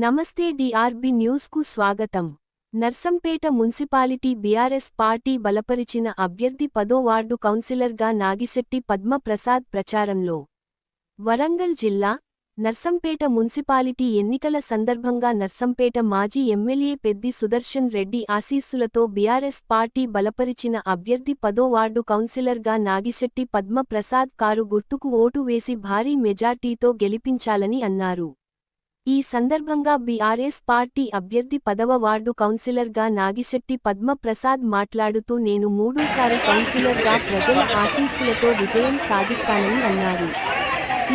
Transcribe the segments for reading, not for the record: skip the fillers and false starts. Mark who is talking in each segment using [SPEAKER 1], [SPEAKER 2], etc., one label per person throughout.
[SPEAKER 1] నమస్తే DRB news కు స్వాగతం. నర్సంపేట మున్సిపాలిటీ బీఆర్ఎస్ పార్టీ బలపరిచిన అభ్యర్థి 10వ వార్డు కౌన్సిలర్గా నాగిశెట్టి పద్మ ప్రసాద్ ప్రచారంలో. వరంగల్ జిల్లా నర్సంపేట మున్సిపాలిటీ ఎన్నికల సందర్భంగా నర్సంపేట మాజీ ఎమ్మెల్యే పెద్ది సుదర్శన్ రెడ్డి ఆశీస్సులతో బీఆర్ఎస్ పార్టీ బలపరిచిన అభ్యర్థి 10వ వార్డు కౌన్సిలర్గా నాగిశెట్టి పద్మ ప్రసాద్ కారు గుర్తుకు ఓటు వేసి భారీ మెజార్టీతో గెలిపించాలని అన్నారు. ఈ సందర్భంగా బీఆర్ఎస్ పార్టీ అభ్యర్థి 10వ వార్డు కౌన్సిలర్గా నాగిశెట్టి పద్మ ప్రసాద్ మాట్లాడుతూ నేను మూడోసారి కౌన్సిలర్గా ప్రజల ఆశీస్సులతో విజయం సాధిస్తానని అన్నారు.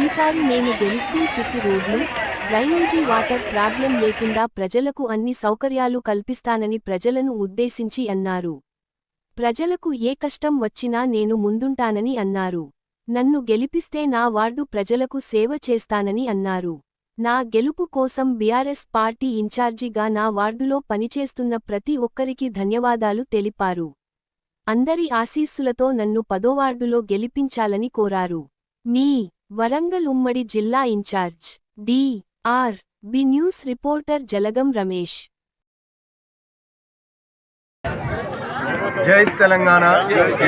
[SPEAKER 1] ఈసారి నేను గెలిస్తే సిసి రోడ్లు, డ్రైనేజీ వాటర్ ప్రాబ్లం లేకుండా ప్రజలకు అన్ని సౌకర్యాలు కల్పిస్తానని ప్రజలను ఉద్దేశించి అన్నారు. ప్రజలకు ఏ కష్టం వచ్చినా నేను ముందుంటానని అన్నారు. నన్ను గెలిపిస్తే నా వార్డు ప్రజలకు సేవ చేస్తానని అన్నారు. నా గెలుపు కోసం బీఆర్ఎస్ పార్టీ ఇన్ఛార్జిగా నా వార్డులో పనిచేస్తున్న ప్రతి ఒక్కరికి ధన్యవాదాలు తెలిపారు. అందరి ఆశీస్సులతో నన్ను 10వ వార్డులో గెలిపించాలని కోరారు. మీ వరంగల్ ఉమ్మడి జిల్లా incharge DRB news reporter Jalagam Ramesh.
[SPEAKER 2] జై తెలంగాణ.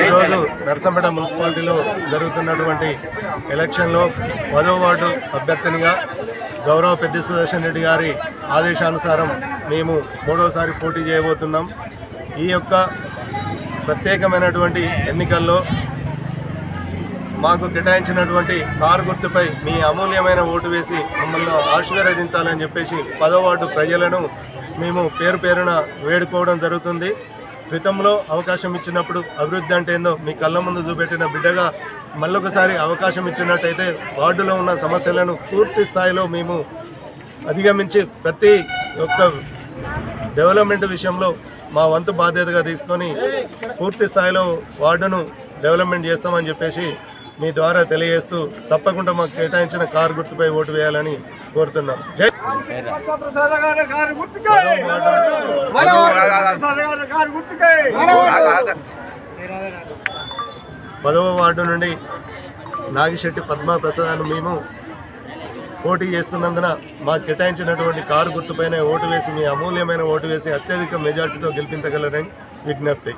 [SPEAKER 2] ఈరోజు నర్సంపేట మున్సిపాలిటీలో జరుగుతున్నటువంటి ఎలక్షన్లో 10వ వార్డు అభ్యర్థినిగా గౌరవ పెద్ది సుదర్శన్ రెడ్డి గారి ఆదేశానుసారం మేము మూడోసారి పోటీ చేయబోతున్నాం. ఈ యొక్క ప్రత్యేకమైనటువంటి ఎన్నికల్లో మాకు కేటాయించినటువంటి కారు గుర్తుపై మీ అమూల్యమైన ఓటు వేసి మమ్మల్ని ఆశీర్వదించాలని చెప్పేసి 10వ వార్డు ప్రజలను మేము పేరు పేరున వేడుకోవడం జరుగుతుంది. క్రితంలో అవకాశం ఇచ్చినప్పుడు అభివృద్ధి అంటే ఏందో మీ కళ్ళ ముందు చూపెట్టిన బిడ్డగా మళ్ళొకసారి అవకాశం ఇచ్చినట్టయితే వార్డులో ఉన్న సమస్యలను పూర్తి స్థాయిలో మేము అధిగమించి ప్రతి ఒక్క డెవలప్మెంట్ విషయంలో మా వంతు బాధ్యతగా తీసుకొని పూర్తి స్థాయిలో వార్డును డెవలప్మెంట్ చేస్తామని చెప్పేసి మీ ద్వారా తెలియజేస్తూ తప్పకుండా మాకు కేటాయించిన కారు గుర్తుపై ఓటు వేయాలని కోరుతున్నాం. జై 10వ వార్డు నుండి నాగిశెట్టి పద్మ ప్రసాద్ మేము పోటీ చేస్తున్నందున మాకు కేటాయించినటువంటి కారు గుర్తుపైన ఓటు వేసి మీ అమూల్యమైన ఓటు వేసి అత్యధిక మెజార్టీతో గెలిపించగలరని విజ్ఞప్తి.